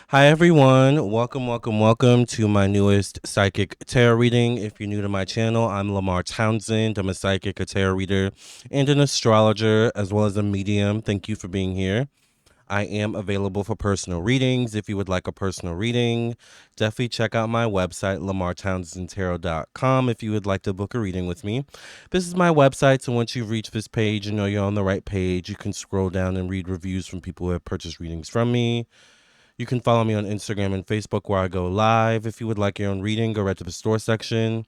Hi, everyone. Welcome to my newest psychic tarot reading. If you're new to my channel, I'm Lamar Townsend. I'm a psychic, a tarot reader, and an astrologer, as well as a medium. Thank you for being here. I am available for personal readings. If you would like a personal reading, definitely check out my website, lamartownsendtarot.com, if you would like to book a reading with me. This is my website, so once you've reached this page, you know you're on the right page. You can scroll down and read reviews from people who have purchased readings from me. You can follow me on Instagram and Facebook where I go live. If you would like your own reading, go right to the store section.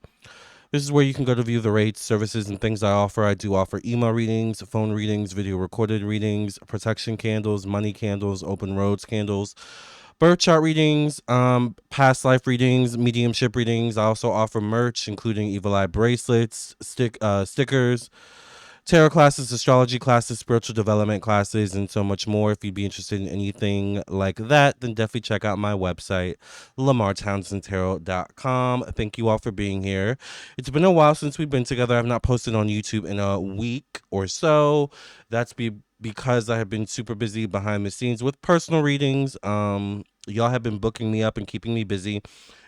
This is where you can go to view the rates, services, and things I offer. I do offer email readings, phone readings, video recorded readings, protection candles, money candles, open roads candles, birth chart readings, past life readings, mediumship readings. I also offer merch, including evil eye bracelets, stickers, tarot classes, astrology classes, spiritual development classes, and so much more. If you'd be interested in anything like that, then definitely check out my website, lamartownsendtarot.com. Thank you all for being here. It's been a while since we've been together. I've not posted on YouTube in a week or so. Because I have been super busy behind the scenes with personal readings. Y'all have been booking me up and keeping me busy.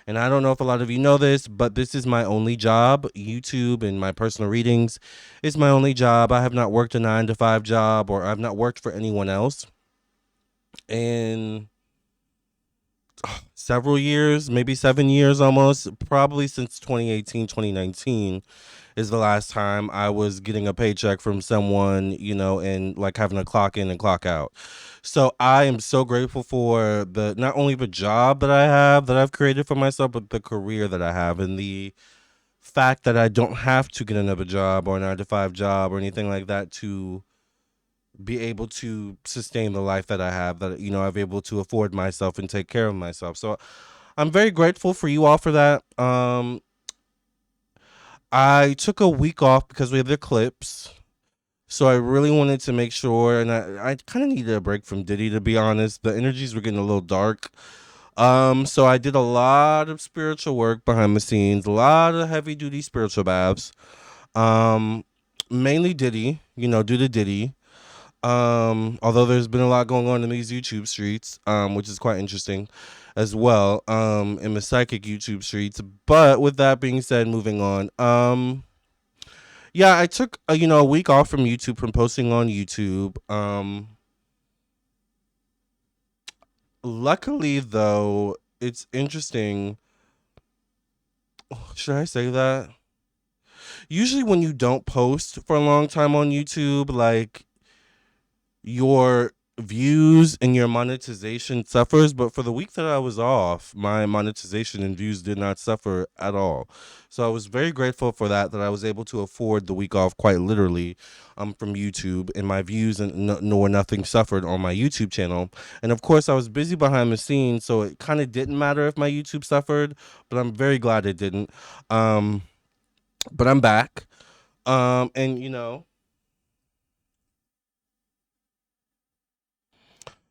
And I don't know if a lot of you know this, but this is my only job. YouTube and my personal readings is my only job. I have not worked a 9 to 5 job, or I've not worked for anyone else in several years, maybe 7 years almost, probably since 2018, 2019 is the last time I was getting a paycheck from someone, and like having a clock in and clock out. So I am so grateful for the not only the job that I have that I've created for myself, but the career that I have, and the fact that I don't have to get another job or a 9 to 5 job or anything like that to be able to sustain the life that I have, that I've able to afford myself and take care of myself. So I'm very grateful for you all for that. I took a week off because we had the eclipse. So I really wanted to make sure, and I kind of needed a break from Diddy, to be honest. The energies were getting a little dark. So I did a lot of spiritual work behind the scenes, a lot of heavy duty spiritual baths. Um, Mainly Diddy, due to Diddy. Although there's been a lot going on in these YouTube streets, which is quite interesting as well, in the psychic YouTube streets. But with that being said, moving on. Yeah, I took a week off from YouTube, from posting on YouTube. Luckily though, it's interesting. Should I say that? Usually when you don't post for a long time on YouTube, like, your views and your monetization suffers, but for the week that I was off, my monetization and views did not suffer at all. So I was very grateful for that I was able to afford the week off, quite literally, from YouTube, and my views and nor nothing suffered on my YouTube channel. And of course I was busy behind the scenes, so it kind of didn't matter if my YouTube suffered, but I'm very glad it didn't. um but I'm back. And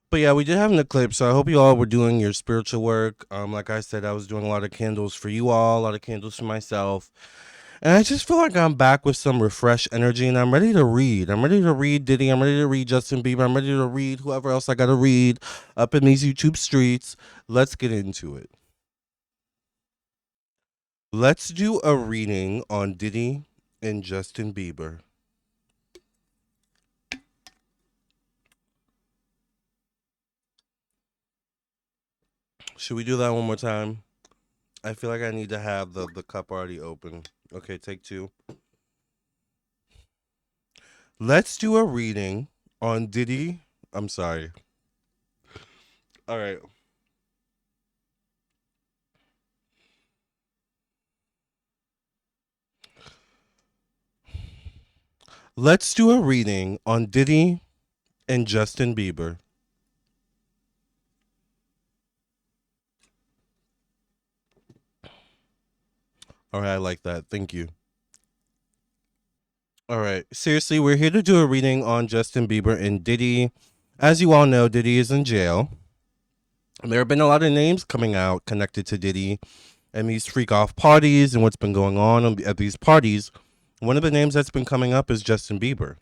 But yeah, we did have an eclipse, so I hope you all were doing your spiritual work. Like I said, I was doing a lot of candles for you all, a lot of candles for myself. And I just feel like I'm back with some refreshed energy, and I'm ready to read. I'm ready to read Diddy. I'm ready to read Justin Bieber. I'm ready to read whoever else I got to read up in these YouTube streets. Let's get into it. Let's do a reading on Diddy and Justin Bieber. Should we do that one more time? I feel like I need to have the cup already open. Okay, take two. Let's do a reading on Diddy. I'm sorry. All right. Let's do a reading on Diddy and Justin Bieber. All right, I like that. Thank you. All right. Seriously, we're here to do a reading on Justin Bieber and Diddy. As you all know, Diddy is in jail. There have been a lot of names coming out connected to Diddy and these freak off parties and what's been going on at these parties. One of the names that's been coming up is Justin Bieber.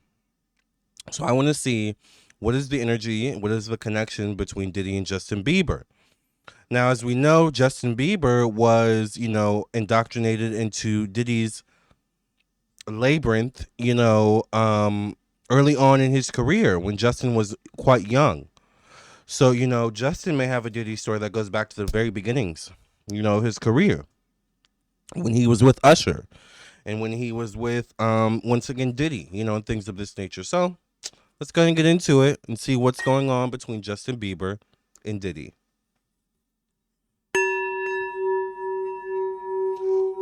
So I want to see, what is the energy, what is the connection between Diddy and Justin Bieber. Now, as we know, Justin Bieber was, indoctrinated into Diddy's labyrinth, early on in his career when Justin was quite young. So, Justin may have a Diddy story that goes back to the very beginnings, his career when he was with Usher and when he was with, once again, Diddy, and things of this nature. So let's go and get into it and see what's going on between Justin Bieber and Diddy.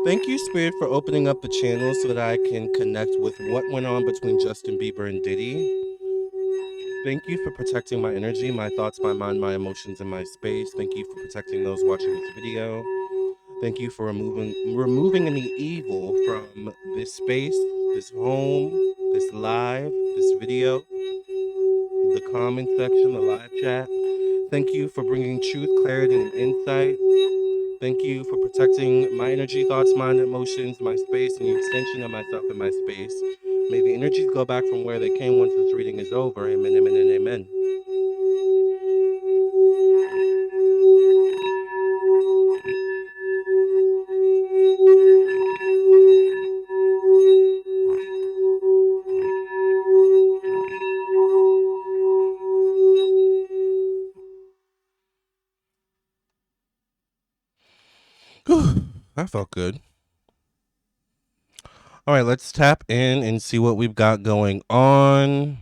Thank you, Spirit, for opening up the channel so that I can connect with what went on between Justin Bieber and Diddy. Thank you for protecting my energy, my thoughts, my mind, my emotions, and my space. Thank you for protecting those watching this video. Thank you for removing any evil from this space, this home, this live, this video, the comment section, the live chat. Thank you for bringing truth, clarity, and insight. Thank you for protecting my energy, thoughts, mind, emotions, my space, and the extension of myself in my space. May the energies go back from where they came once this reading is over. Amen, amen, and amen. Whew, that felt good. All right, let's tap in and see what we've got going on.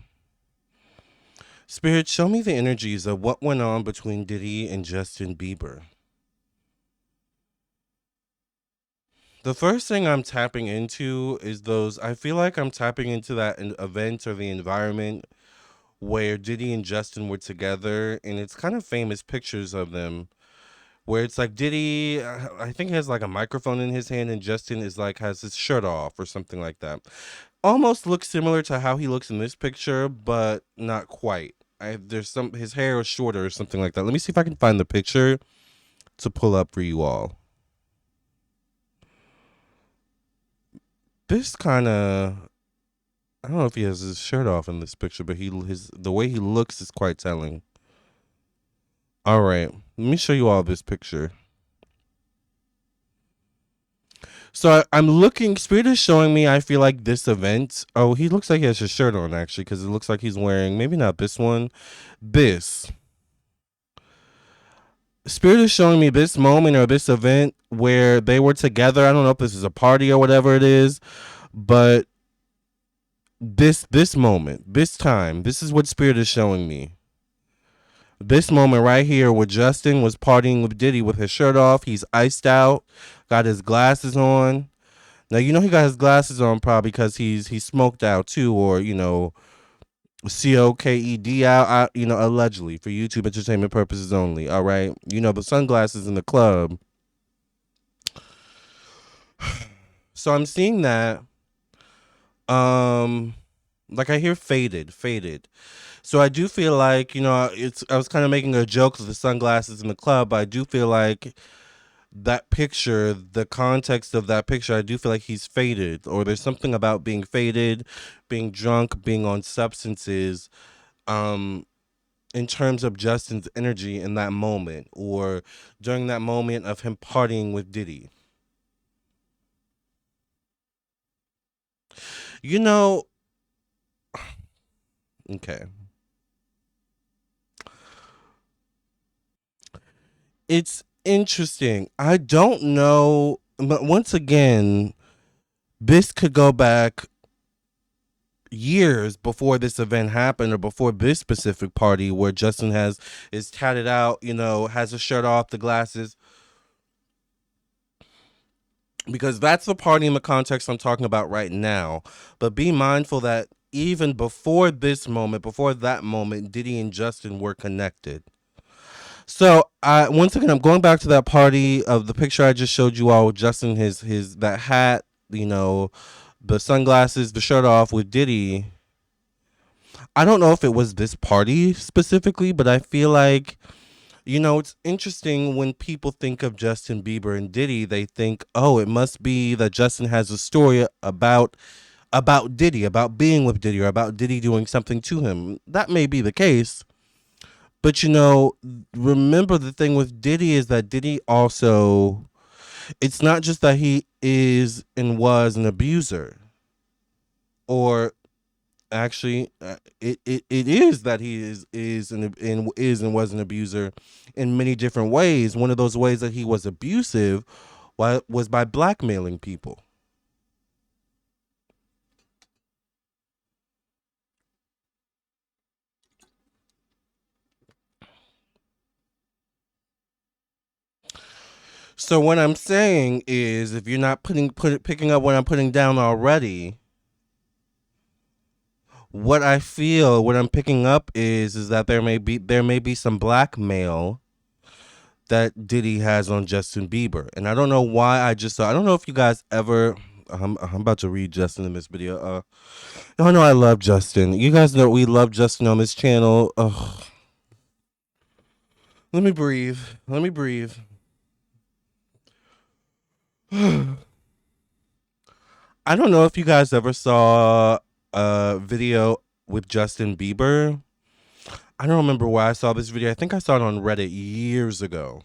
Spirit, show me the energies of what went on between Diddy and Justin Bieber. The first thing I'm tapping into is I feel like I'm tapping into that event or the environment where Diddy and Justin were together, and it's kind of famous pictures of them where it's like Diddy, I think he has like a microphone in his hand, and Justin is like has his shirt off or something like that. Almost looks similar to how he looks in this picture, but not quite. His hair is shorter or something like that. Let me see if I can find the picture to pull up for you all. This kind of, I don't know if he has his shirt off in this picture, but the way he looks is quite telling. All right, let me show you all this picture. So I'm looking. Spirit is showing me. I feel like this event. Oh, he looks like he has his shirt on actually, because it looks like he's wearing maybe not this one. This. Spirit is showing me this moment or this event where they were together. I don't know if this is a party or whatever it is, but this moment, this time, this is what Spirit is showing me. This moment right here where Justin was partying with Diddy with his shirt off. He's iced out, got his glasses on. Now he got his glasses on probably because he's smoked out too, or COKED out, allegedly for YouTube entertainment purposes only. All right, the sunglasses in the club. So I'm seeing that. Like I hear faded. So I do feel like I was kind of making a joke of the sunglasses in the club, but I do feel like that picture, the context of that picture, I do feel like he's faded, or there's something about being faded, being drunk, being on substances, in terms of Justin's energy in that moment, or during that moment of him partying with Diddy. You know, okay. It's interesting. I don't know, but once again, this could go back years before this event happened or before this specific party where Justin is tatted out, has a shirt off, the glasses. Because that's the party in the context I'm talking about right now. But be mindful that even before this moment, before that moment, Diddy and Justin were connected. So once again, I'm going back to that party of the picture I just showed you all with Justin, his that hat, the sunglasses, the shirt off with Diddy. I don't know if it was this party specifically, but I feel like, it's interesting when people think of Justin Bieber and Diddy, they think, oh, it must be that Justin has a story about Diddy, about being with Diddy, or about Diddy doing something to him. That may be the case, But you know, remember the thing with Diddy is that Diddy also, it's not just that he is and was an abuser, or actually, it is that he is and was an abuser in many different ways. One of those ways that he was abusive was by blackmailing people. So what I'm saying is, if you're not picking up what I'm putting down already, what I feel, what I'm picking up is that there may be some blackmail that Diddy has on Justin Bieber, and I don't know why I just saw. I don't know if you guys ever. I'm about to read Justin in this video. No, no, I love Justin. You guys know we love Justin on this channel. Ugh. Let me breathe. Let me breathe. I don't know if you guys ever saw a video with Justin Bieber. I don't remember where I saw this video. I think I saw it on Reddit years ago.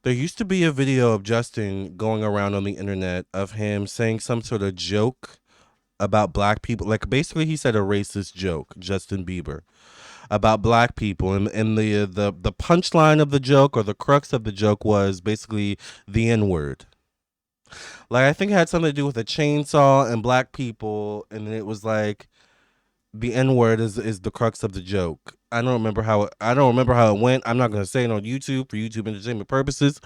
There used to be a video of Justin going around on the internet of him saying some sort of joke about black people. Like basically he said a racist joke, Justin Bieber, about black people. And the punchline of the joke, or the crux of the joke, was basically the N-word. Like I think it had something to do with a chainsaw and black people, and it was like the N word is the crux of the joke. I don't remember how it went. I'm not gonna say it on YouTube for YouTube entertainment purposes.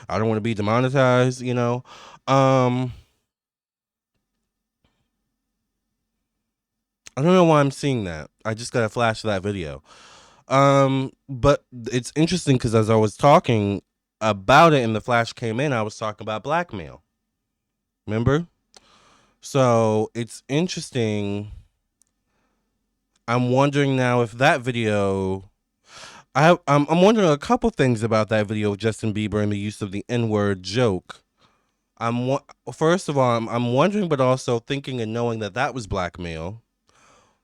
I don't want to be demonetized. Um, I don't know why I'm seeing that. I just got a flash of that video. But it's interesting because as I was talking about it and the flash came in, I was talking about blackmail. Remember? So it's interesting. I'm wondering now if that video. I'm wondering a couple things about that video of Justin Bieber and the use of the N-word joke. First of all, I'm wondering, but also thinking and knowing that that was blackmail.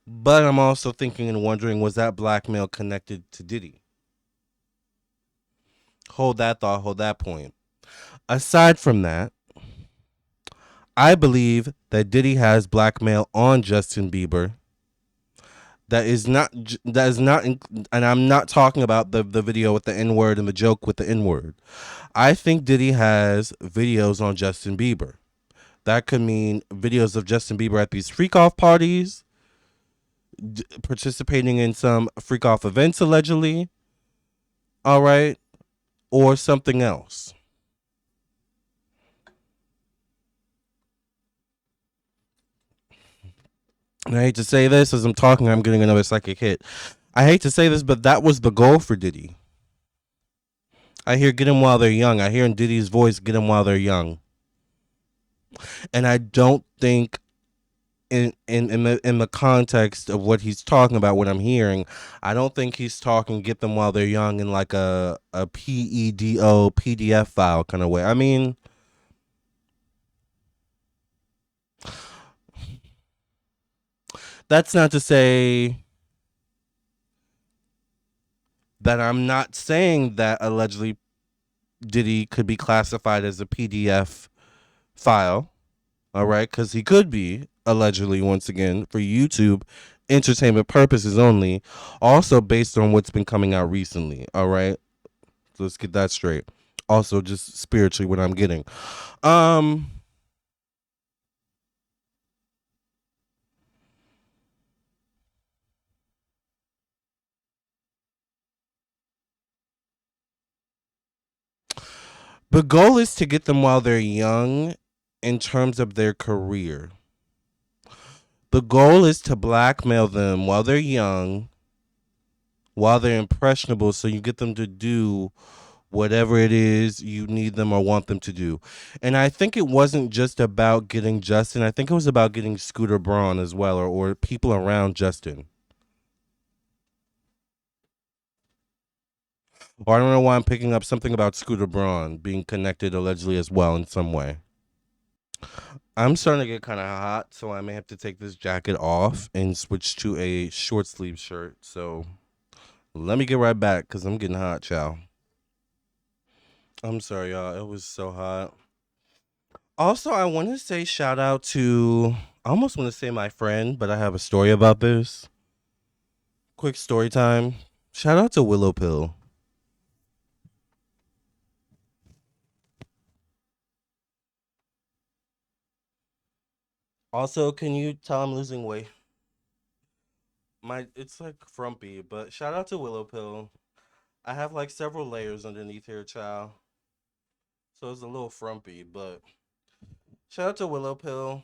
But I'm also thinking and wondering, was that blackmail connected to Diddy? Hold that thought. Hold that point. Aside from that, I believe that Diddy has blackmail on Justin Bieber. And I'm not talking about the video with the N word and the joke with the N word. I think Diddy has videos on Justin Bieber. That could mean videos of Justin Bieber at these freak off parties, participating in some freak off events allegedly. All right, or something else. And I hate to say this as I'm talking, I'm getting another psychic hit. I hate to say this, but that was the goal for Diddy. I hear get them while they're young. I hear in Diddy's voice, get them while they're young. And I don't think in the context of what he's talking about, what I'm hearing, I don't think he's talking get them while they're young in like a PEDO PDF file kind of way. I mean, that's not to say that I'm not saying that allegedly Diddy could be classified as a PDF file. All right, because he could be allegedly, once again, for YouTube entertainment purposes only. Also based on what's been coming out recently. All right, so let's get that straight. Also, just spiritually, what I'm getting. Um, the goal is to get them while they're young, in terms of their career. The goal is to blackmail them while they're young, while they're impressionable, so you get them to do whatever it is you need them or want them to do. And I think it wasn't just about getting Justin. I think it was about getting Scooter Braun as well, or people around Justin. Or I don't know why I'm picking up something about Scooter Braun being connected allegedly as well in some way. I'm starting to get kind of hot, so I may have to take this jacket off and switch to a short sleeve shirt. So Let me get right back because I'm getting hot, child. I'm sorry, y'all. It was so hot. Also, I want to say shout out to, I almost want to say my friend, but I have a story about this. Quick story time. Shout out to Willow Pill. Also, can you tell I'm losing weight? It's like frumpy, but shout out to Willow Pill. I have like several layers underneath here, child. So it's a little frumpy, but shout out to Willow Pill.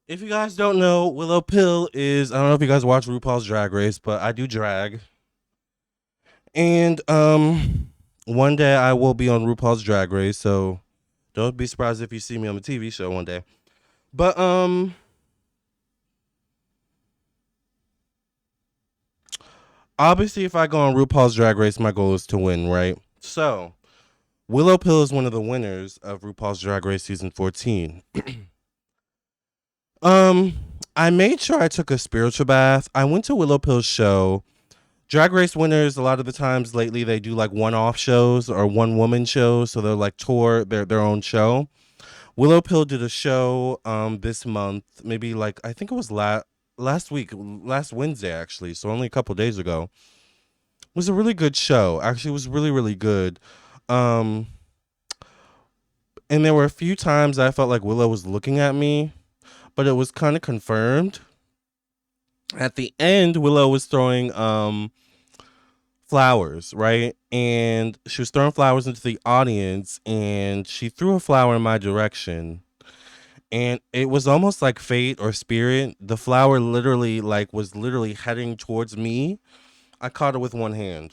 If you guys don't know, Willow Pill is, I don't know if you guys watch RuPaul's Drag Race, but I do drag. And one day I will be on RuPaul's Drag Race, so don't be surprised if you see me on the TV show one day. But obviously if I go on RuPaul's Drag Race, my goal is to win, right? So, Willow Pill is one of the winners of RuPaul's Drag Race season 14. um I made sure I took a spiritual bath. I went to Willow Pill's show. Drag Race winners, a lot of the times lately, they do like one-off shows or one-woman shows, so they're like tour their own show. Willow Pill did a show this month, maybe like I think it was last week, last Wednesday actually, so only a couple days ago. It was a really good show. Actually, it was really really good. Um, and there were a few times I felt like Willow was looking at me, but it was kind of confirmed. At the end, Willow was throwing flowers, right? And she was throwing flowers into the audience, and she threw a flower in my direction. And it was almost like fate or spirit. The flower literally like was literally heading towards me. I caught it with one hand.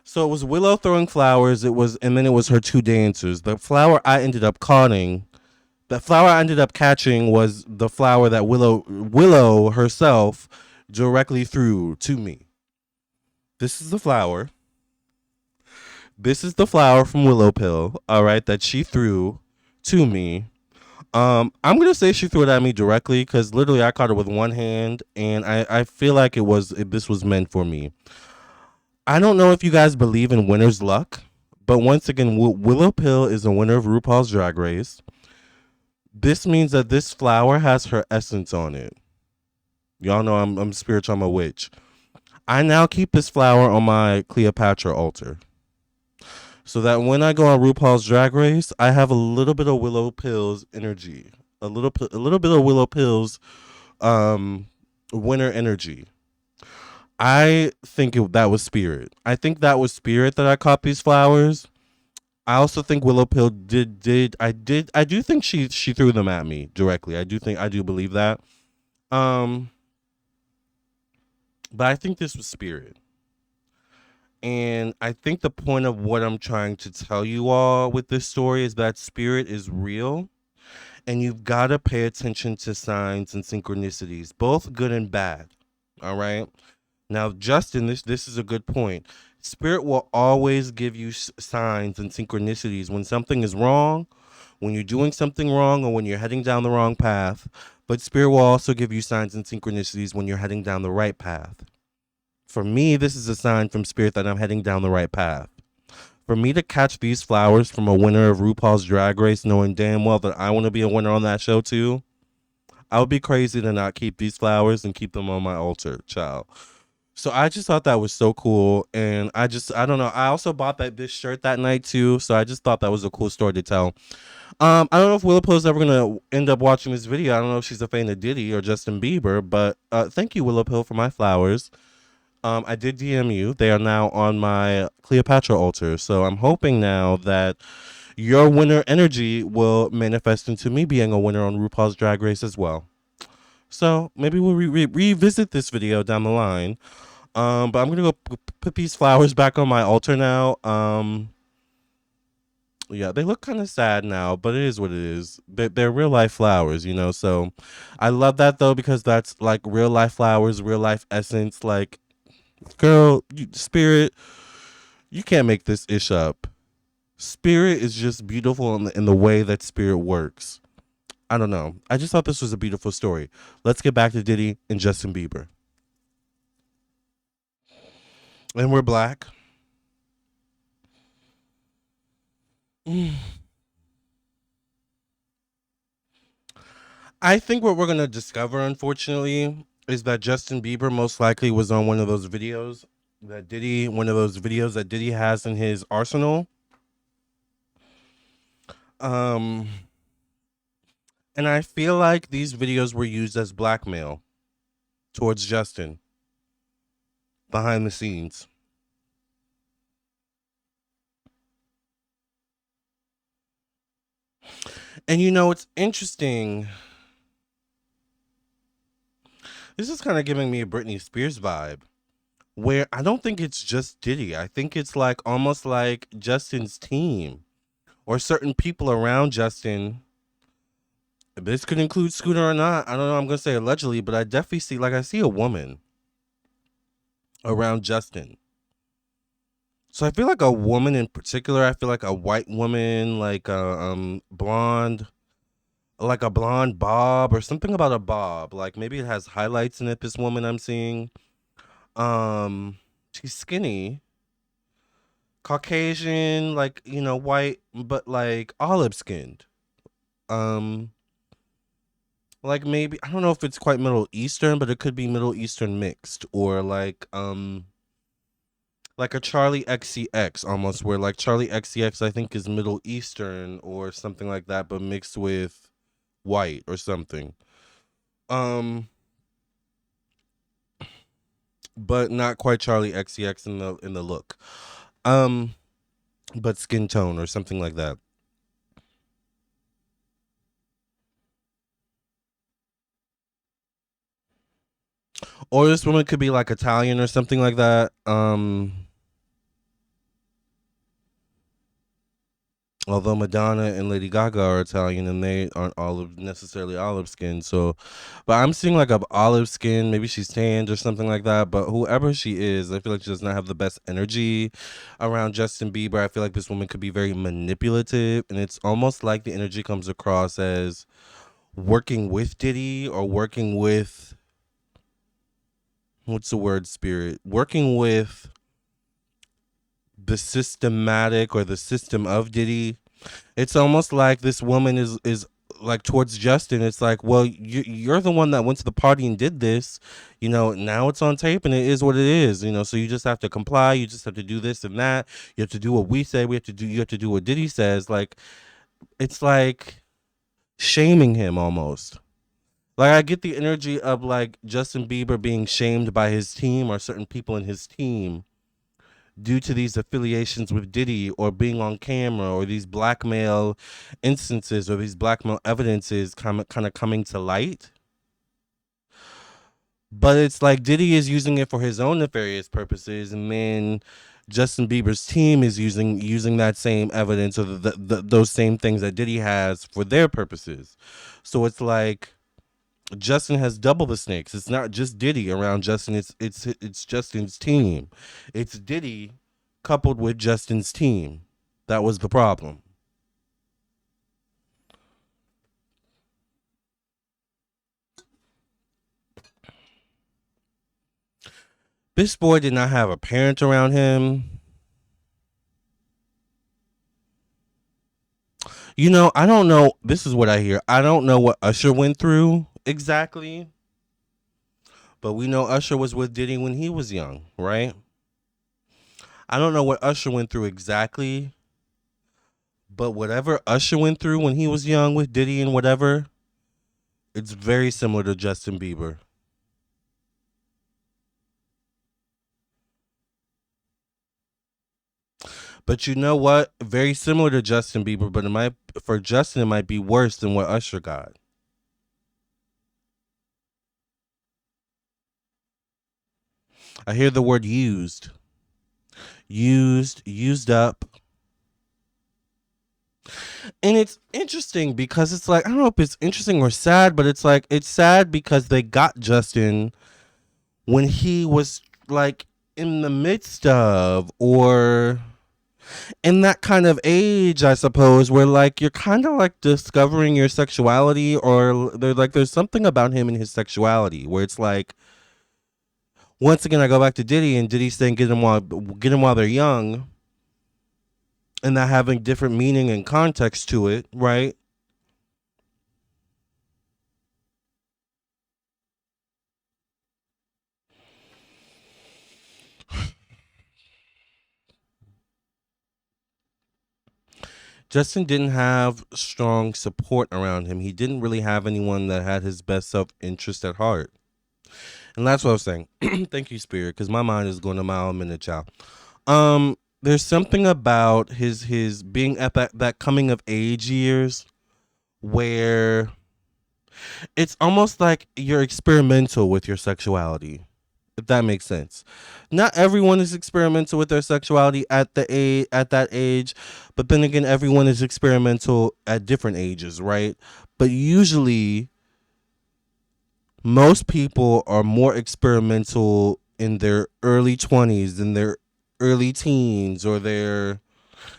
So it was Willow throwing flowers, it was and then it was her two dancers. The flower I ended up catching was the flower that Willow herself directly threw to me. This is the flower. This is the flower from Willow Pill, all right, that she threw to me. I'm gonna say she threw it at me directly because literally I caught it with one hand, and I feel like this was meant for me. I don't know if you guys believe in winner's luck, but once again, Willow Pill is a winner of RuPaul's Drag Race. This means that this flower has her essence on it. Y'all know I'm spiritual. I'm a witch. I now keep this flower on my Cleopatra altar, so that when I go on RuPaul's Drag Race, I have a little bit of Willow Pill's energy, a little bit of Willow Pill's um winner energy. I think that was spirit. I think that was spirit that I caught these flowers. I also think Willow Pill I do think she threw them at me directly. I do believe that. Um but I think this was spirit. And I think the point of what I'm trying to tell you all with this story is that spirit is real, and you've got to pay attention to signs and synchronicities, both good and bad. All right. Now, Justin, this is a good point. Spirit will always give you signs and synchronicities when something is wrong, when you're doing something wrong, or when you're heading down the wrong path. But Spirit will also give you signs and synchronicities when you're heading down the right path. For me, this is a sign from Spirit that I'm heading down the right path. For me to catch these flowers from a winner of RuPaul's Drag Race, knowing damn well that I want to be a winner on that show too, I would be crazy to not keep these flowers and keep them on my altar, child. So I just thought that was so cool, and I don't know. I also bought this shirt that night too, so I just thought that was a cool story to tell. I don't know if Willow Pill's ever gonna end up watching this video. I don't know if she's a fan of Diddy or Justin Bieber, but thank you, Willow Pill, for my flowers. I did DM you. They are now on my Cleopatra altar, so I'm hoping now that your winner energy will manifest into me being a winner on RuPaul's Drag Race as well. So maybe we'll revisit this video down the line. But I'm gonna go put these flowers back on my altar now. Yeah, they look kind of sad now, but it is what it is. They're real life flowers, you know. So I love that though, because that's like real life flowers, real life essence. Like, girl, spirit, you can't make this ish up. Spirit is just beautiful in the way that spirit works. I don't know. I just thought this was a beautiful story. Let's get back to Diddy and Justin Bieber. and we're black. I think what we're gonna discover, unfortunately, is that Justin Bieber most likely was on one of those videos that Diddy has in his arsenal. Um, and I feel like these videos were used as blackmail towards Justin behind the scenes. And it's interesting. This is kind of giving me a Britney Spears vibe, where I don't think it's just Diddy. I think it's like almost like Justin's team or certain people around Justin. This could include Scooter or not. I don't know. I'm gonna say allegedly, but I definitely see a woman around Justin. So I feel like a woman in particular. I feel like a white woman, like a blonde, like a blonde bob or something about a bob. Like maybe it has highlights in it. This woman I'm seeing. She's skinny, Caucasian, like white, but like olive skinned. Um, like maybe I don't know if it's quite Middle Eastern, but it could be Middle Eastern mixed or like a Charlie XCX almost, where like Charlie XCX I think is Middle Eastern or something like that, but mixed with white or something. Um, but not quite Charlie XCX in the look. Um, but skin tone or something like that. Or this woman could be like Italian or something like that. Although Madonna and Lady Gaga are Italian and they aren't necessarily olive skin. So, but I'm seeing like a olive skin. Maybe she's tanned or something like that. But whoever she is, I feel like she does not have the best energy around Justin Bieber. I feel like this woman could be very manipulative, and it's almost like the energy comes across as working with Diddy or working with what's the word, spirit, working with the systematic or the system of Diddy. It's almost like this woman is like towards Justin. It's like, well, you're the one that went to the party and did this. Now it's on tape and it is what it is. So you just have to comply. You just have to do this and that. You have to do what we say. You have to do what Diddy says. Like it's like shaming him almost. Like I get the energy of like Justin Bieber being shamed by his team or certain people in his team due to these affiliations with Diddy or being on camera or these blackmail instances or these blackmail evidences kind of coming to light. But it's like Diddy is using it for his own nefarious purposes, and then Justin Bieber's team is using that same evidence or those same things that Diddy has for their purposes. So it's like Justin has double the snakes. It's not just Diddy around Justin. It's Justin's team. It's Diddy coupled with Justin's team. That was the problem. This boy did not have a parent around him. I don't know. This is what I hear. I don't know what Usher went through exactly, but we know Usher was with Diddy when he was young, right? I don't know what Usher went through exactly, but whatever Usher went through when he was young with Diddy and whatever, it's very similar to Justin Bieber. But you know what? Very similar to Justin Bieber, but for Justin it might be worse than what Usher got. I hear the word used up. And it's interesting because it's like I don't know if it's interesting or sad, but it's like it's sad because they got Justin when he was like in the midst of or in that kind of age, I suppose, where like you're kind of like discovering your sexuality, or there's something about him and his sexuality where it's like, Once again, I go back to Diddy, and Diddy's saying get them while they're young, and that having different meaning and context to it, right? Justin didn't have strong support around him. He didn't really have anyone that had his best self interest at heart. And that's what I was saying. Thank you, Spirit, because my mind is going a mile a minute, child. There's something about his being at that coming of age years where it's almost like you're experimental with your sexuality, if that makes sense. Not everyone is experimental with their sexuality at that age, but then again, everyone is experimental at different ages, right? But usually, most people are more experimental in their early 20s than their early teens or their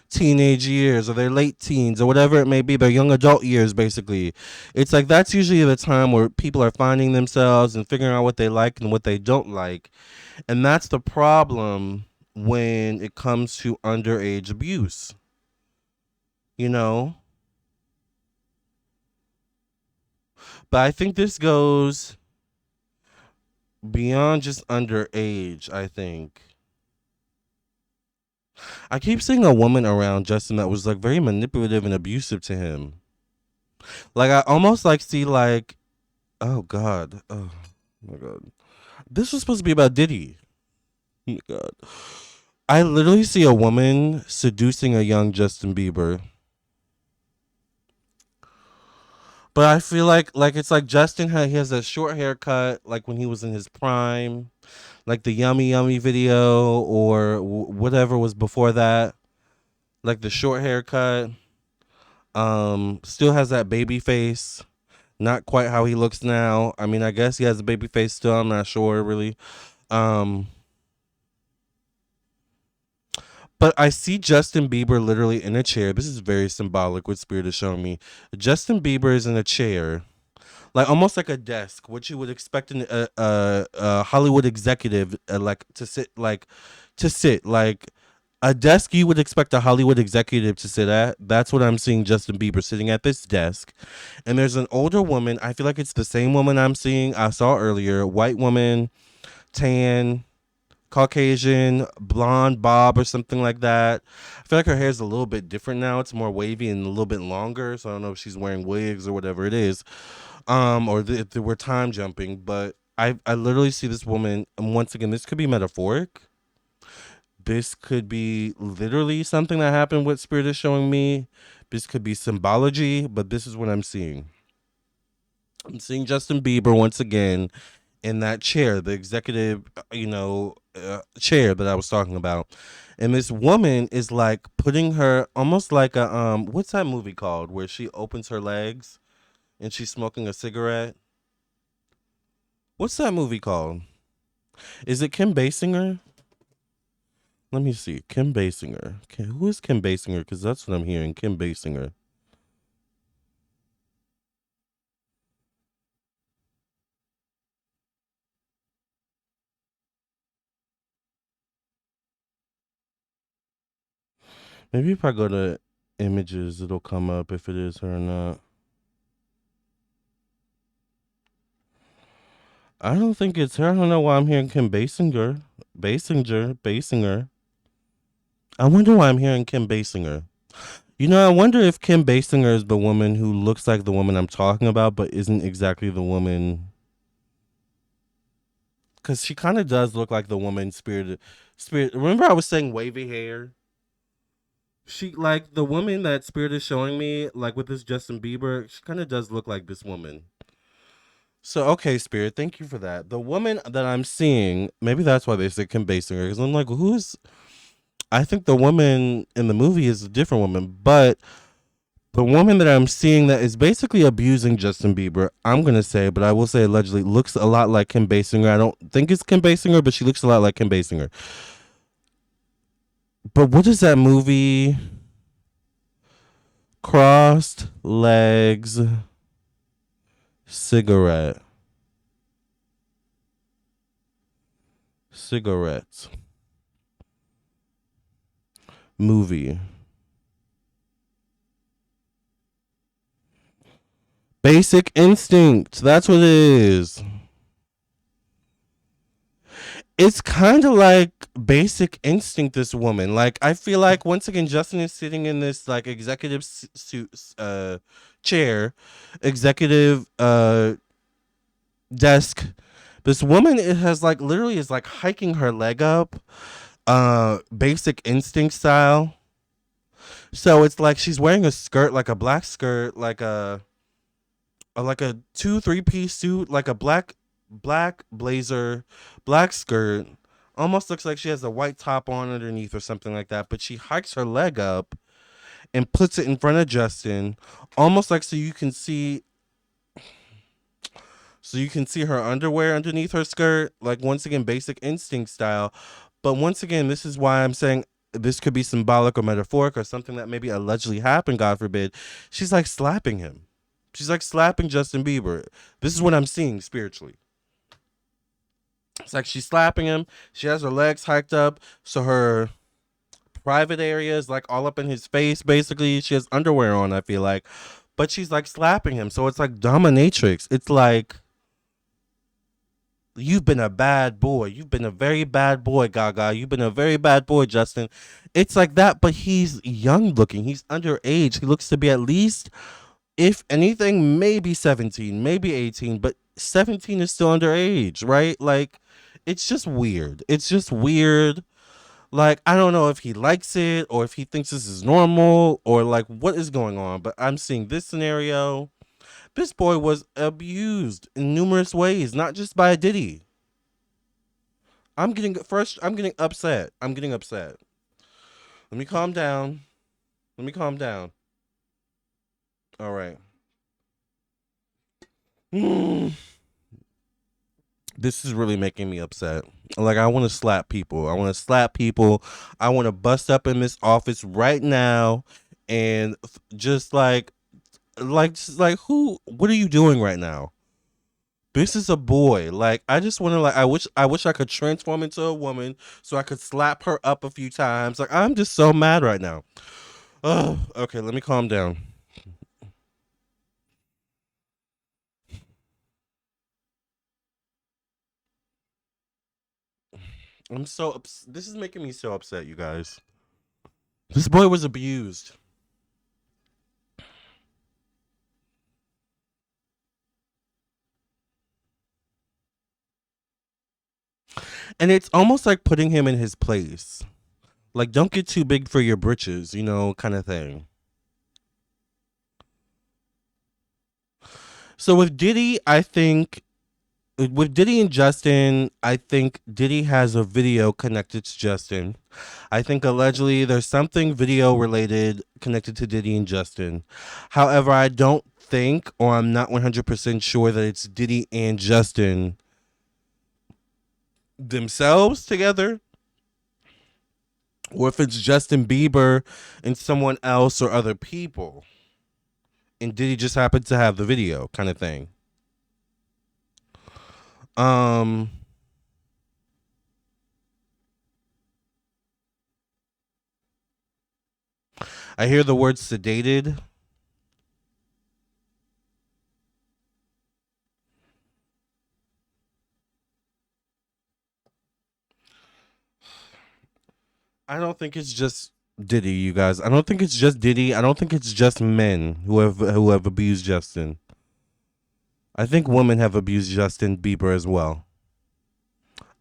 teenage years or their late teens or whatever it may be, their young adult years, basically. It's like that's usually the time where people are finding themselves and figuring out what they like and what they don't like. And that's the problem when it comes to underage abuse, you know? But I think this goes beyond just underage, I think. I keep seeing a woman around Justin that was like very manipulative and abusive to him. Like I almost like see like, oh God, oh my God, this was supposed to be about Diddy. Oh my God, I literally see a woman seducing a young Justin Bieber, but I feel like it's like Justin he has a short haircut like when he was in his prime, like the Yummy Yummy video or whatever was before that, like the short haircut. Still has that baby face. Not quite how he looks now. I mean, I guess he has a baby face still. I'm not sure really. Um, but I see Justin Bieber literally in a chair. This is very symbolic. What Spirit is showing me. Justin Bieber is in a chair, like almost like a desk, what you would expect in a Hollywood executive like to sit like a desk you would expect a Hollywood executive to sit at. That's what I'm seeing Justin Bieber sitting at this desk. And there's an older woman. I feel like it's the same woman I saw earlier. White woman, tan, Caucasian, blonde bob or something like that. I feel like her hair is a little bit different now. It's more wavy and a little bit longer. So I don't know if she's wearing wigs or whatever it is. Or if we're time jumping, but I literally see this woman, and once again, this could be metaphoric. This could be literally something that happened. What Spirit is showing me. This could be symbology, but this is what I'm seeing. I'm seeing Justin Bieber once again in that chair, the executive, chair that I was talking about. And this woman is like putting her almost like a what's that movie called where she opens her legs and she's smoking a cigarette? What's that movie called? Is it Kim Basinger? Let me see. Kim Basinger. Who is Kim Basinger? Because that's what I'm hearing. Kim Basinger. Maybe if I go to images, it'll come up if it is her or not. I don't think it's her. I don't know why I'm hearing Kim Basinger. Basinger. I wonder why I'm hearing Kim Basinger. You know, I wonder if Kim Basinger is the woman who looks like the woman I'm talking about, but isn't exactly the woman. Because she kind of does look like the woman Spirit. Spirit. Remember, I was saying wavy hair. She like the woman that Spirit is showing me, like with this Justin Bieber. She kind of does look like this woman. So okay, Spirit, thank you for that. The woman that I'm seeing, maybe that's why they said Kim Basinger, because I'm like, who's? I think the woman in the movie is a different woman, but the woman that I'm seeing that is basically abusing Justin Bieber, I'm gonna say, but I will say allegedly looks a lot like Kim Basinger. I don't think it's Kim Basinger, but she looks a lot like Kim Basinger. But what is that movie? Crossed legs, cigarette. cigarettes. Movie. Basic Instinct. That's what it is. It's kind of like Basic Instinct, this woman. Like, I feel like once again Justin is sitting in this like executive suit chair, executive desk. This woman, it has like literally is like hiking her leg up, Basic Instinct style. So it's like she's wearing a skirt, like a black skirt, like a 2 3 piece suit, like a black blazer, black skirt. Almost looks like she has a white top on underneath or something like that. But she hikes her leg up and puts it in front of Justin, almost like so you can see her underwear underneath her skirt, like once again Basic Instinct style. But once again, this is why I'm saying this could be symbolic or metaphoric or something that maybe allegedly happened, God forbid. She's like slapping him. She's like slapping Justin Bieber. This is what I'm seeing spiritually. It's like she's slapping him. She has her legs hiked up, so her private area is like all up in his face, basically. She has underwear on, I feel like. But she's like slapping him. So it's like dominatrix. It's like, you've been a bad boy. You've been a very bad boy, Gaga. You've been a very bad boy, Justin. It's like that, but he's young looking. He's underage. He looks to be at least, if anything, maybe 17, maybe 18, but 17 is still underage, right? Like, it's just weird. It's just weird. Like, I don't know if he likes it or if he thinks this is normal or like what is going on, but I'm seeing this scenario. This boy was abused in numerous ways, not just by Diddy. I'm getting upset. I'm getting upset. Let me calm down. Let me calm down. All right. This is really making me upset. Like, I want to slap people. I want to slap people. I want to bust up in this office right now and just like who, what are you doing right now? This is a boy. Like, I just want to, like, I wish I could transform into a woman so I could slap her up a few times. Like, I'm just so mad right now. Oh, okay, let me calm down. This is making me so upset, you guys. This boy was abused. And it's almost like putting him in his place. Like, don't get too big for your britches, kind of thing. So with Diddy and Justin, I think Diddy has a video connected to Justin. I think allegedly there's something video related connected to Diddy and Justin. However, I don't think, or I'm not 100% sure that it's Diddy and Justin themselves together, or if it's Justin Bieber and someone else or other people. And Diddy just happened to have the video kind of thing. Um, I hear the word sedated. I don't think it's just Diddy, you guys. I don't think it's just Diddy. I don't think it's just men who have abused Justin. I think women have abused Justin Bieber as well.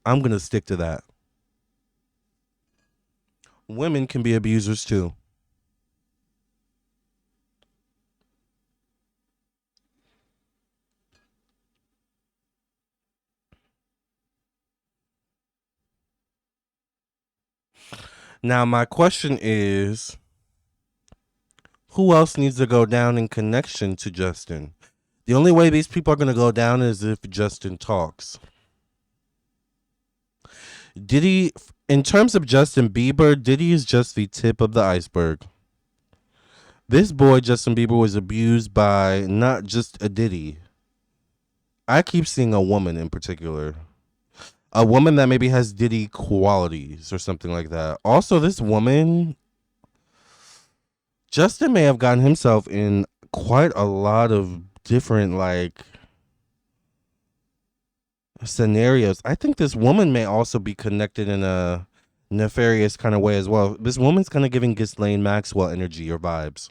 I'm gonna stick to that. Women can be abusers too. Now my question is, who else needs to go down in connection to Justin? The only way these people are gonna go down is if Justin talks. Diddy, in terms of Justin Bieber, Diddy is just the tip of the iceberg. This boy, Justin Bieber, was abused by not just a Diddy. I keep seeing a woman in particular. A woman that maybe has Diddy qualities or something like that. Also, this woman, Justin may have gotten himself in quite a lot of different like scenarios. I think this woman may also be connected in a nefarious kind of way as well. This woman's kind of giving Ghislaine Maxwell energy or vibes.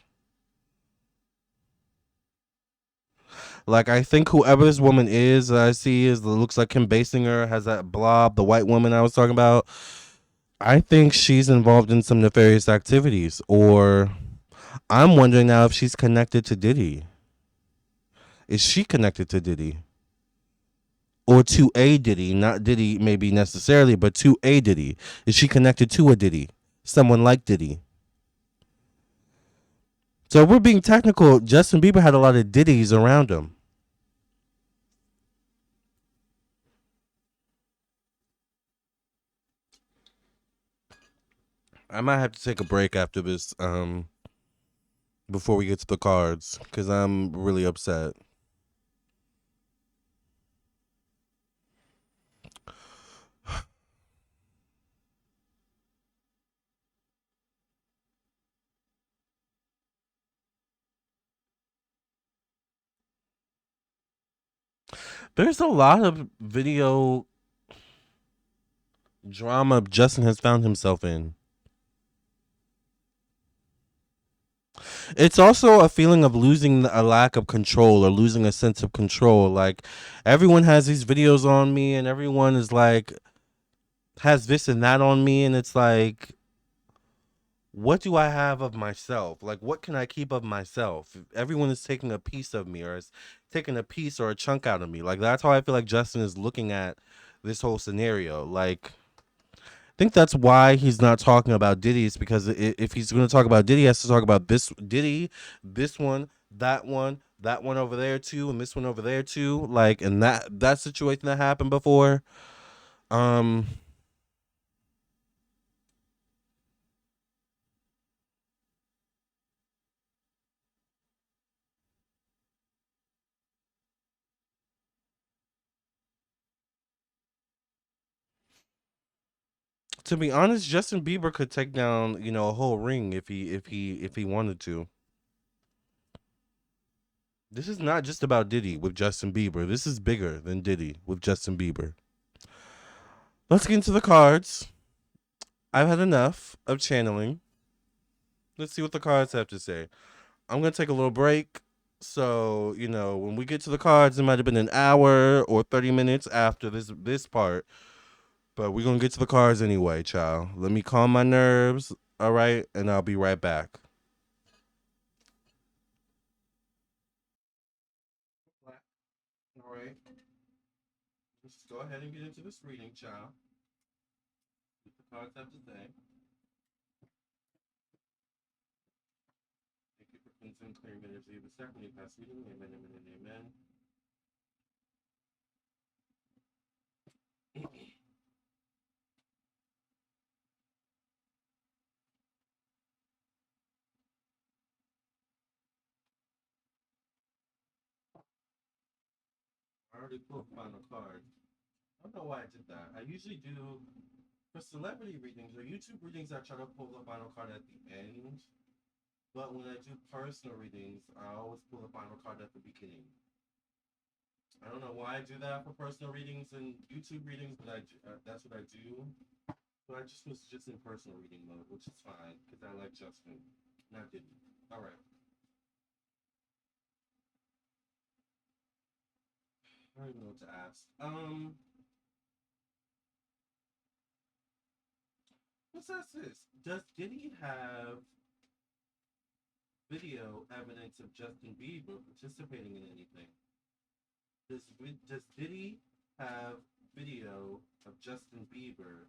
Like I think whoever this woman is that I see is looks like Kim Basinger, has that blob, the white woman I was talking about. I think she's involved in some nefarious activities, or I'm wondering now if she's connected to Diddy. Is she connected to Diddy? Or to a Diddy, not Diddy maybe necessarily, but to a Diddy. Is she connected to a Diddy? Someone like Diddy. So if we're being technical, Justin Bieber had a lot of Diddies around him. I might have to take a break after this, before we get to the cards, because I'm really upset. There's a lot of video drama Justin has found himself in. It's also a feeling of losing a lack of control or losing a sense of control. Like everyone has these videos on me and everyone is like has this and that on me and it's like what do I have of myself? Like what can I keep of myself? Everyone is taking a piece of me or is taking a piece or a chunk out of me. Like that's how I feel like Justin is looking at this whole scenario. Like think that's why he's not talking about Diddy. Is because if he's going to talk about Diddy, he has to talk about this Diddy, this one, that one over there too, and this one over there too. Like, and that situation that happened before. Um, to be honest, Justin Bieber could take down a whole ring if he wanted to. This is not just about Diddy with Justin Bieber. This is bigger than Diddy with Justin Bieber. Let's get into the cards. I've had enough of channeling. Let's see what the cards have to say. I'm gonna take a little break. So, when we get to the cards, it might have been an hour or 30 minutes after this part. But we're gonna get to the cards anyway, child. Let me calm my nerves, all right, and I'll be right back. All right. Let's go ahead and get into this reading, child. What the cards have to say. Thank you for cleansing, clearing energy of the second past reading. Amen, amen, and amen. I already pulled the final card. I don't know why I did that. I usually do for celebrity readings or YouTube readings. I try to pull the final card at the end. But when I do personal readings, I always pull the final card at the beginning. I don't know why I do that for personal readings and YouTube readings, but that's what I do. But I just was just in personal reading mode, which is fine because I like Justin. Not Diddy. All right. I don't even know what to ask. Let's ask this: does Diddy have video evidence of Justin Bieber participating in anything? Does Diddy have video of Justin Bieber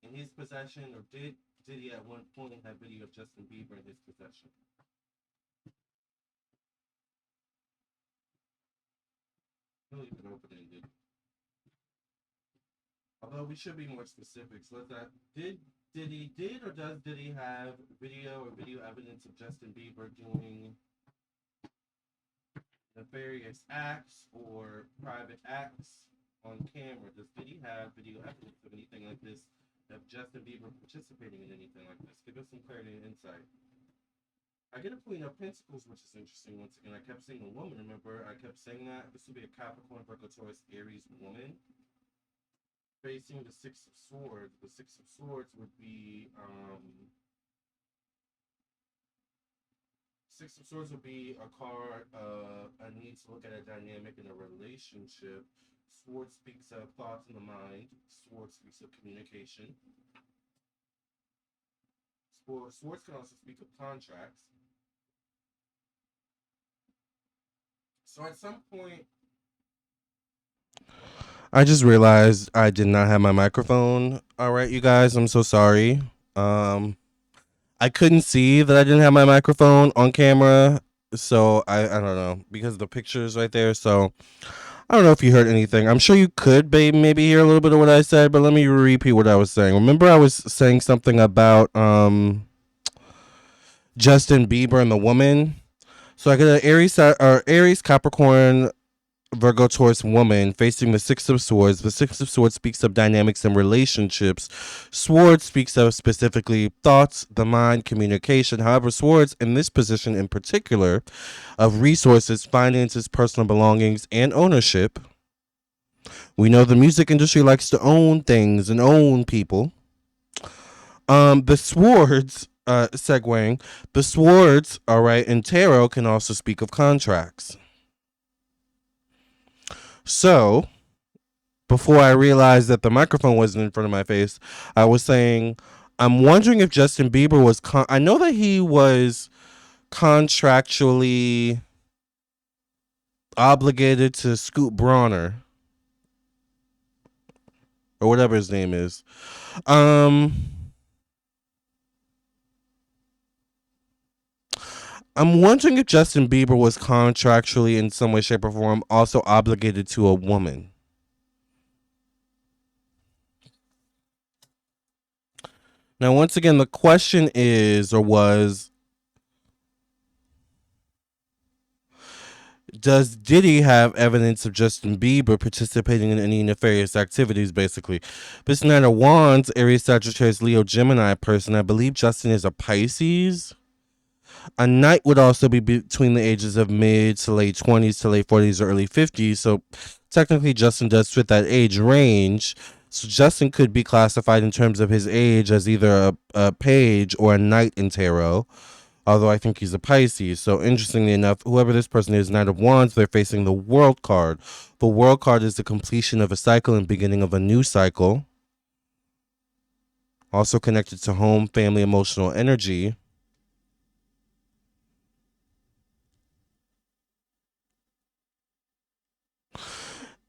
in his possession, or did he at one point have video of Justin Bieber in his possession? Really even open ended. Although we should be more specific. So let's ask, did or does Diddy have video or video evidence of Justin Bieber doing nefarious acts or private acts on camera? Does Diddy have video evidence of anything like this? Of Justin Bieber participating in anything like this? Give us some clarity and insight. I get a Queen of Pentacles, which is interesting. Once again, I kept saying a woman. Remember, I kept saying that this would be a Capricorn, Virgo, Taurus, Aries woman facing the Six of Swords. The Six of Swords would be Six of Swords would be a card of a need to look at a dynamic in a relationship. Swords speaks of thoughts in the mind. Swords speaks of communication. Swords can also speak of contracts. So at some point, I just realized I did not have my microphone. All right, you guys, I'm so sorry. Um, I couldn't see that I didn't have my microphone on camera, so I don't know because the picture's right there. So I don't know if you heard anything. I'm sure you could, babe, maybe hear a little bit of what I said, but let me repeat what I was saying. Remember, I was saying something about Justin Bieber and the woman. So I get an Aries Capricorn Virgo Taurus woman facing the Six of Swords. The Six of Swords speaks of dynamics and relationships. Swords speaks of specifically thoughts, the mind, communication. However, Swords in this position in particular of resources, finances, personal belongings, and ownership. We know the music industry likes to own things and own people. The swords, segueing, the swords, all right, in tarot can also speak of contracts. So, before I realized that the microphone wasn't in front of my face, I was saying, I'm wondering if Justin Bieber was, I know that he was contractually obligated to Scoot Bronner, or whatever his name is. I'm wondering if Justin Bieber was contractually in some way, shape, or form also obligated to a woman. Now, once again, the question is or was, does Diddy have evidence of Justin Bieber participating in any nefarious activities, basically? This Knight of Wands, Aries, Sagittarius, Leo, Gemini person, I believe Justin is a Pisces. A knight would also be between the ages of mid to late 20s to late 40s or early 50s. So technically, Justin does fit that age range. So Justin could be classified in terms of his age as either a page or a knight in tarot. Although I think he's a Pisces. So interestingly enough, whoever this person is, Knight of Wands, they're facing the World card. The World card is the completion of a cycle and beginning of a new cycle. Also connected to home, family, emotional energy.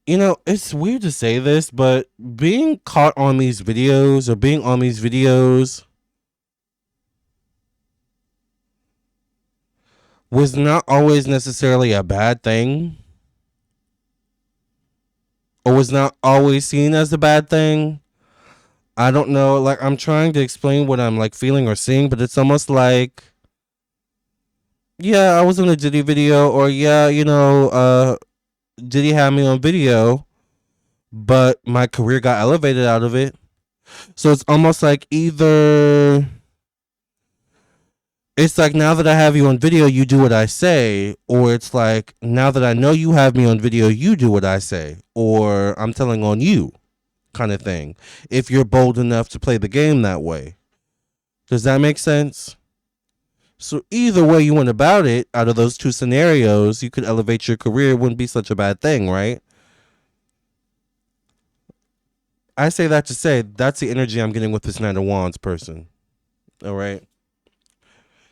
You know, it's weird to say this, but being caught on these videos or being on these videos was not always necessarily a bad thing, or was not always seen as a bad thing. I don't know. Like, I'm trying to explain what I'm like feeling or seeing, but it's almost like, yeah, I was in a Diddy video, or yeah, Diddy had me on video, but my career got elevated out of it. So it's almost like either it's like now that I have you on video, you do what I say, or it's like now that I know you have me on video, you do what I say, or I'm telling on you, kind of thing. If you're bold enough to play the game that way. Does that make sense? So either way you went about it, out of those two scenarios, you could elevate your career. It wouldn't be such a bad thing, right? I say that to say that's the energy I'm getting with this Knight of Wands person. All right.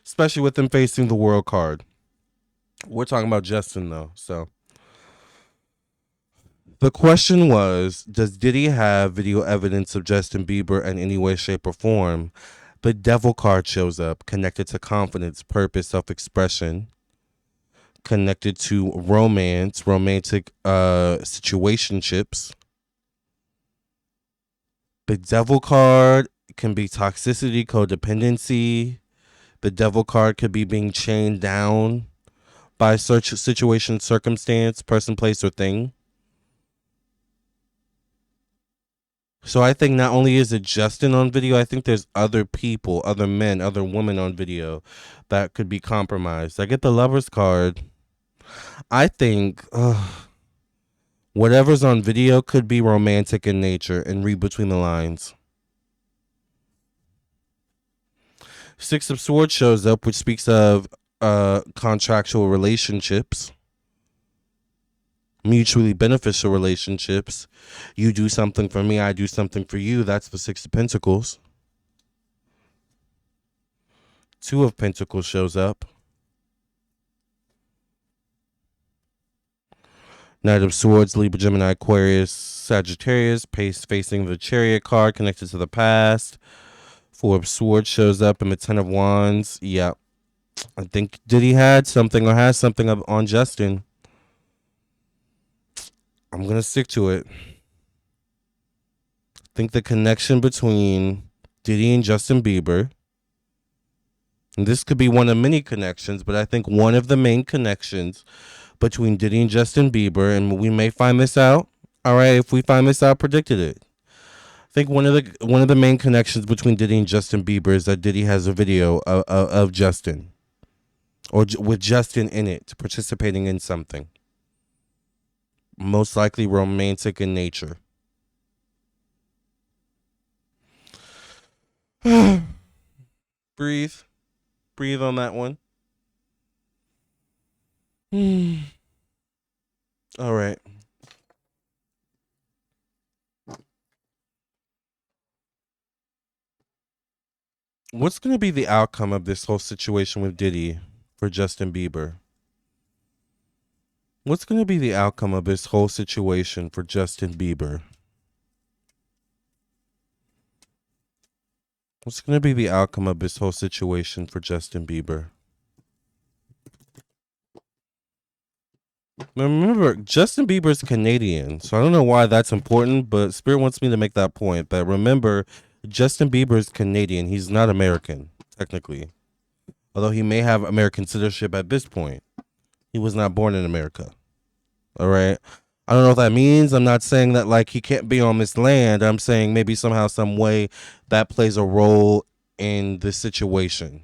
Especially with them facing the World card. We're talking about Justin though. So the question was, does Diddy have video evidence of Justin Bieber in any way, shape, or form? The Devil card shows up, connected to confidence, purpose, self-expression, connected to romance, romantic situationships. The Devil card can be toxicity, codependency. The Devil card could be being chained down by such situation, circumstance, person, place, or thing. So I think not only is it Justin on video, I think there's other people, other men, other women on video that could be compromised. I get the lover's card. I think whatever's on video could be romantic in nature and read between the lines. Six of Swords shows up, which speaks of contractual relationships, mutually beneficial relationships. You do something for me, I do something for you. That's the Six of Pentacles. Two of Pentacles shows up. Knight of Swords, Libra, Gemini, Aquarius, Sagittarius, facing the Chariot card connected to the past. Four of Swords shows up and the Ten of Wands. Yeah. I think Diddy had something or has something on Justin. I'm going to stick to it. I think the connection between Diddy and Justin Bieber, and this could be one of many connections, but I think one of the main connections between Diddy and Justin Bieber, and we may find this out. All right, if we find this out, predicted it. I think one of the main connections between Diddy and Justin Bieber is that Diddy has a video of Justin, or with Justin in it, participating in something. Most likely romantic in nature. Breathe. Breathe on that one. All right. What's going to be the outcome of this whole situation with Diddy for Justin Bieber? What's going to be the outcome of this whole situation for Justin Bieber? What's going to be the outcome of this whole situation for Justin Bieber? Now remember, Justin Bieber's Canadian, so I don't know why that's important, but Spirit wants me to make that point. That remember, Justin Bieber's Canadian. He's not American, technically. Although he may have American citizenship at this point. He was not born in America. All right. I don't know what that means. I'm not saying that like he can't be on this land. I'm saying maybe somehow, some way that plays a role in the situation.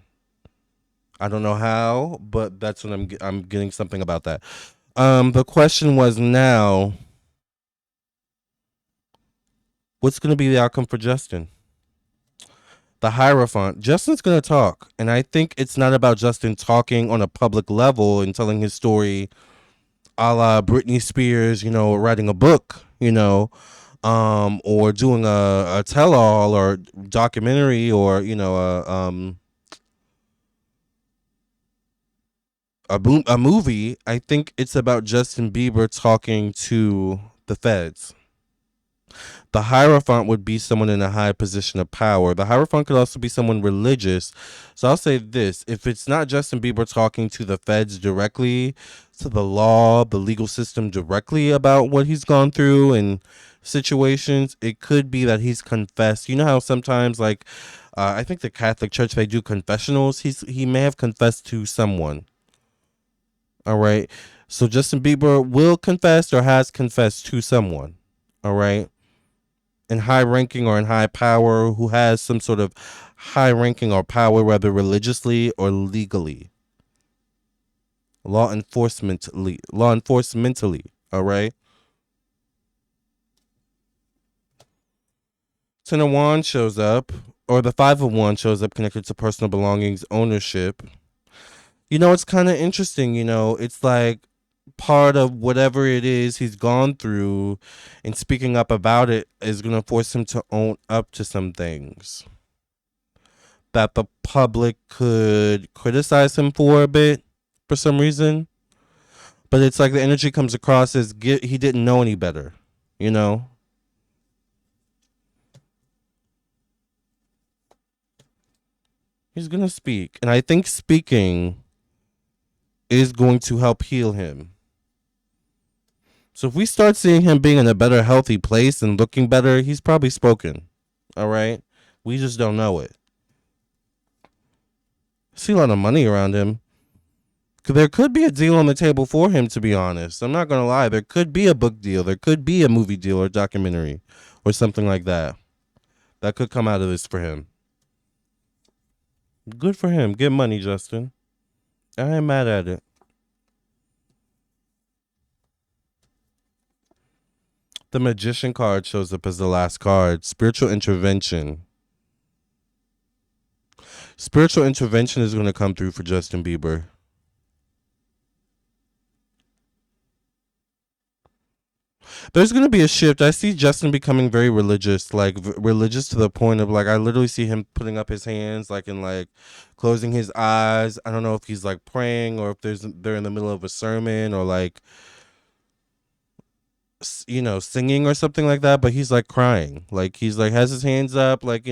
I don't know how, but that's what I'm getting something about that. The question was now, what's going to be the outcome for Justin? The Hierophant. Justin's going to talk, and I think it's not about Justin talking on a public level and telling his story a la Britney Spears, writing a book, or doing a tell-all or documentary or, a movie. I think it's about Justin Bieber talking to the feds. The Hierophant would be someone in a high position of power. The Hierophant could also be someone religious. So I'll say this. If it's not Justin Bieber talking to the feds directly, to the law, the legal system directly about what he's gone through and situations, it could be that he's confessed. You know how sometimes, like, I think the Catholic Church, they do confessionals. He may have confessed to someone. All right. So Justin Bieber will confess or has confessed to someone. All right. In high ranking or in high power, who has some sort of high ranking or power, whether religiously or legally. Law enforcementally. All right. Ten of Wands shows up, or the Five of Wands shows up connected to personal belongings, ownership. It's kind of interesting. It's like part of whatever it is he's gone through and speaking up about it is going to force him to own up to some things that the public could criticize him for a bit for some reason. But it's like the energy comes across as he didn't know any better, He's going to speak. And I think speaking is going to help heal him. So if we start seeing him being in a better, healthy place and looking better, he's probably spoken. All right? We just don't know it. I see a lot of money around him. There could be a deal on the table for him, to be honest. I'm not going to lie. There could be a book deal. There could be a movie deal or documentary or something like that. That could come out of this for him. Good for him. Get money, Justin. I ain't mad at it. The Magician card shows up as the last card. Spiritual intervention. Spiritual intervention is going to come through for Justin Bieber. There's going to be a shift. I see Justin becoming very religious, like religious to the point of like I literally see him putting up his hands, like and like closing his eyes. I don't know if he's like praying or if they're in the middle of a sermon or like singing or something like that, but he's like crying, like he's like has his hands up, like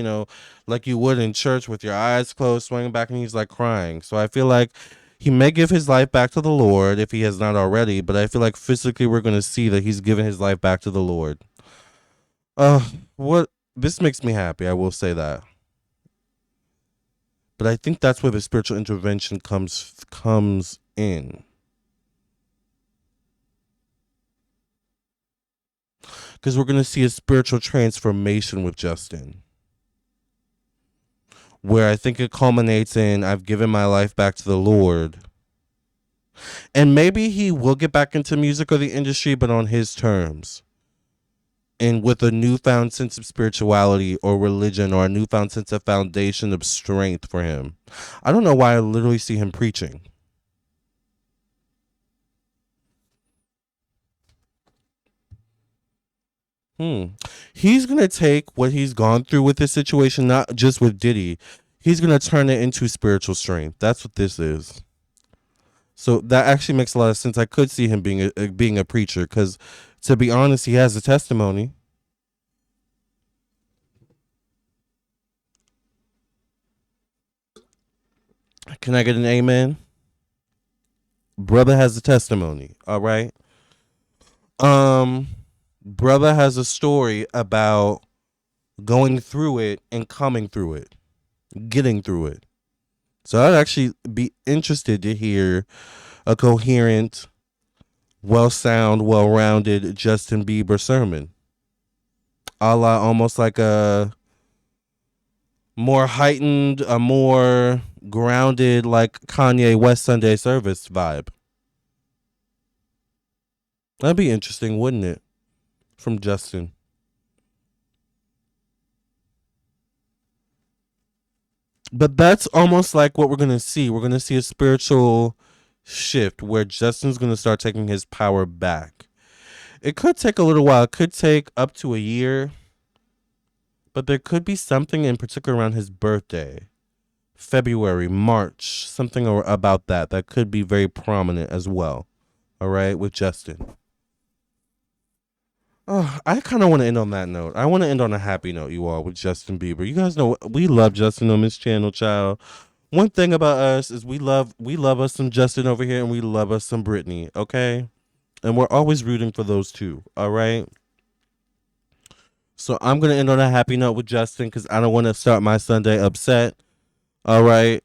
like you would in church with your eyes closed, swinging back, and he's like crying. So I feel like he may give his life back to the Lord if he has not already, but I feel like physically we're going to see that he's given his life back to the Lord. What this makes me happy, I will say that. But I think that's where the spiritual intervention comes in. Because we're going to see a spiritual transformation with Justin, where I think it culminates in I've given my life back to the Lord. And maybe he will get back into music or the industry, but on his terms. And with a newfound sense of spirituality or religion or a newfound sense of foundation of strength for him. I don't know why I literally see him preaching. He's going to take what he's gone through with this situation, not just with Diddy. He's going to turn it into spiritual strength. That's what this is. So that actually makes a lot of sense. I could see him being a preacher because, to be honest, he has a testimony. Can I get an amen? Brother has a testimony. All right. Brother has a story about going through it and coming through it, getting through it. So I'd actually be interested to hear a coherent, well-sound, well-rounded Justin Bieber sermon, a la almost like a more heightened, a more grounded, like Kanye West Sunday service vibe. That'd be interesting, wouldn't it? From Justin. But that's almost like what we're going to see. We're going to see a spiritual shift where Justin's going to start taking his power back. It could take a little while. It could take up to a year. But there could be something in particular around his birthday. February, March, something about that could be very prominent as well. All right, with Justin. Oh, I kind of want to end on that note. I want to end on a happy note, you all, with Justin Bieber. You guys know we love Justin on this channel, child. One thing about us is we love us some Justin over here, and we love us some Britney. Okay, and we're always rooting for those two. All right. So I'm gonna end on a happy note with Justin because I don't want to start my Sunday upset. All right.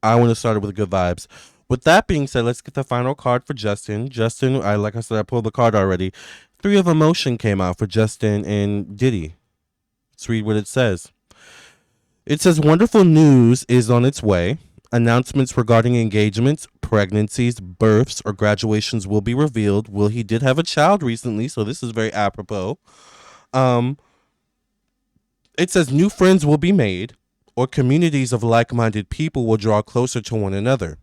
I want to start it with good vibes. With that being said, let's get the final card for Justin. Justin, like I said, I pulled the card already. Three of Emotion came out for Justin and Diddy. Let's read what it says. It says, wonderful news is on its way. Announcements regarding engagements, pregnancies, births, or graduations will be revealed. Well, he did have a child recently, so this is very apropos. It says new friends will be made, or communities of like-minded people will draw closer to one another.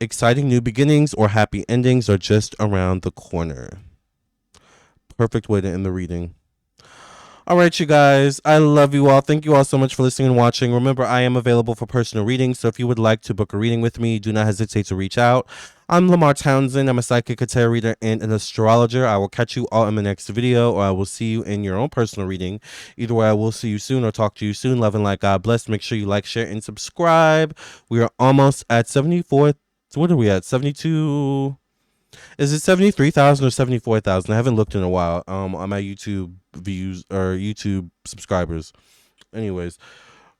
Exciting new beginnings or happy endings are just around the corner. Perfect way to end the reading. All right, you guys. I love you all. Thank you all so much for listening and watching. Remember, I am available for personal readings, so if you would like to book a reading with me, do not hesitate to reach out. I'm Lamar Townsend. I'm a psychic, a tarot reader, and an astrologer. I will catch you all in the next video, or I will see you in your own personal reading. Either way, I will see you soon or talk to you soon. Love and light. God bless. Make sure you like, share, and subscribe. We are almost at 74. What are we at? 72... Is it 73,000 or 74,000? I haven't looked in a while on my YouTube views or YouTube subscribers. Anyways,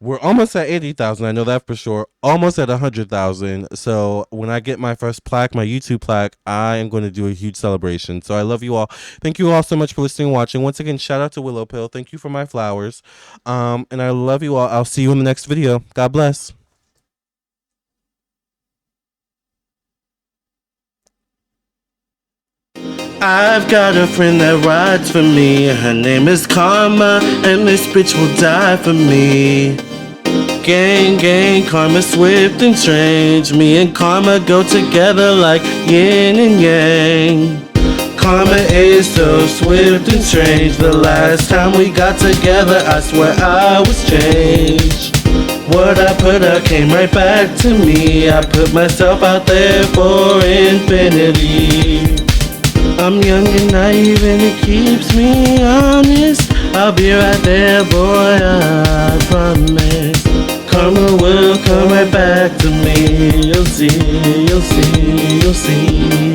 We're almost at 80,000. I know that for sure. Almost at 100,000. So when I get my first plaque, my YouTube plaque, I am going to do a huge celebration. So I love you all. Thank you all so much for listening and watching. Once again, shout out to Willow Pill. Thank you for my flowers. And I love you all. I'll see you in the next video. God bless. I've got a friend that rides for me. Her name is Karma, and this bitch will die for me. Gang, gang, Karma swift and strange. Me and Karma go together like yin and yang. Karma is so swift and strange. The last time we got together, I swear I was changed. What I put out came right back to me. I put myself out there for infinity. I'm young and naive and it keeps me honest. I'll be right there, boy, I promise. Karma will come right back to me. You'll see, you'll see, you'll see.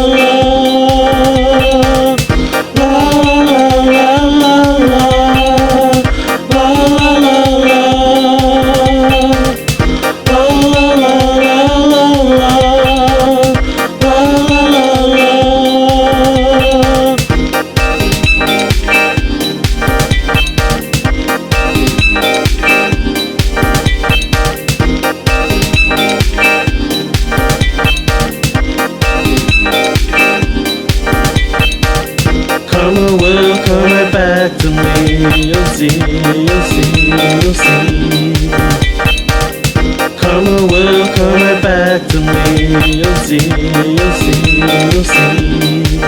Karma will come right back to me. You'll see, you'll see, you'll see. Karma will come right back to me. You'll see, you'll see, you'll see.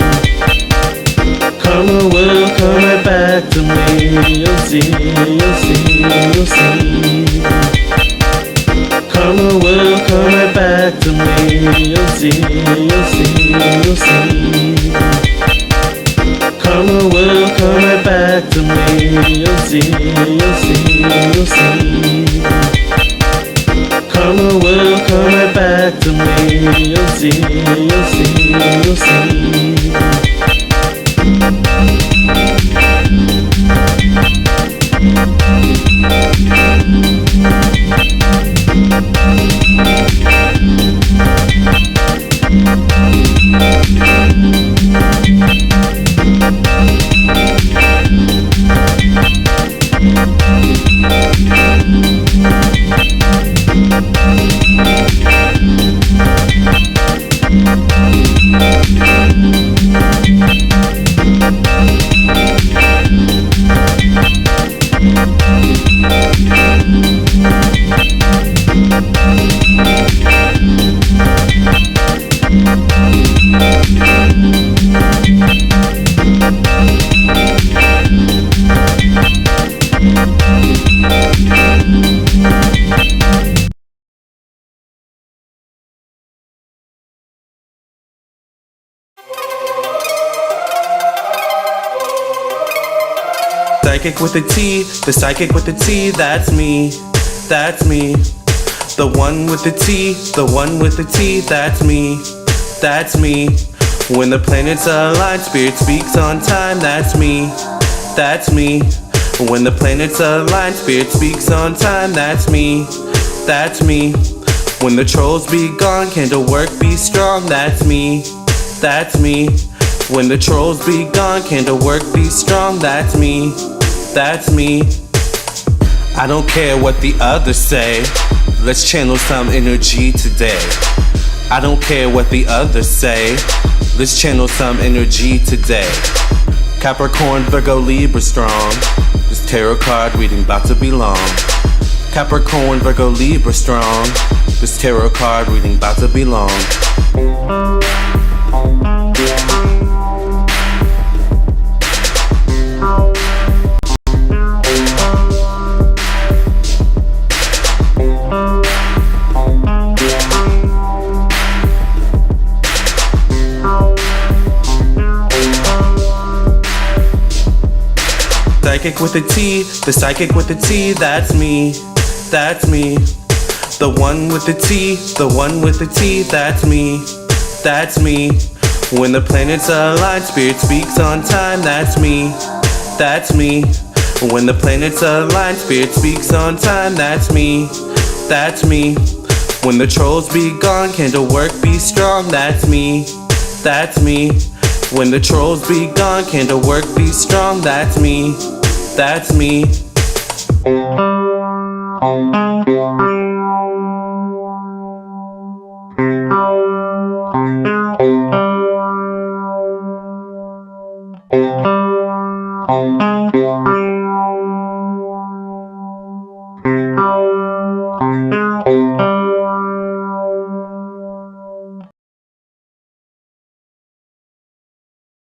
Karma will come right back to me. You'll see, you'll see, you'll see. Karma will come right back to me. You'll see, you'll see, you'll see. Karma will come right back to me. You'll see, you'll see, you'll see. Karma will come right back to me. You'll see, you'll see, you'll see. Psychic with a T, the psychic with the T, that's me, that's me. The one with the T, the one with the T, that's me, that's me. When the planets align, spirit speaks on time, that's me, that's me. When the planets align, spirit speaks on time, that's me, that's me. When the trolls be gone, candle work be strong, that's me, that's me. When the trolls be gone, candle work be strong, that's me, that's me. I don't care what the others say, let's channel some energy today. I don't care what the others say, let's channel some energy today. Capricorn, Virgo, Libra strong, this tarot card reading about to be long. Capricorn, Virgo, Libra strong, this tarot card reading about to be long. psychic with a T, the psychic with a T, that's me, that's me. The one with the T, the one with the T, that's me, that's me. When the planets align, spirit speaks on time, that's me, that's me. When the planets align, spirit speaks on time, that's me, that's me. When the trolls be gone, candle work be strong, that's me, that's me. When the trolls be gone, candle work be strong, that's me, that's me.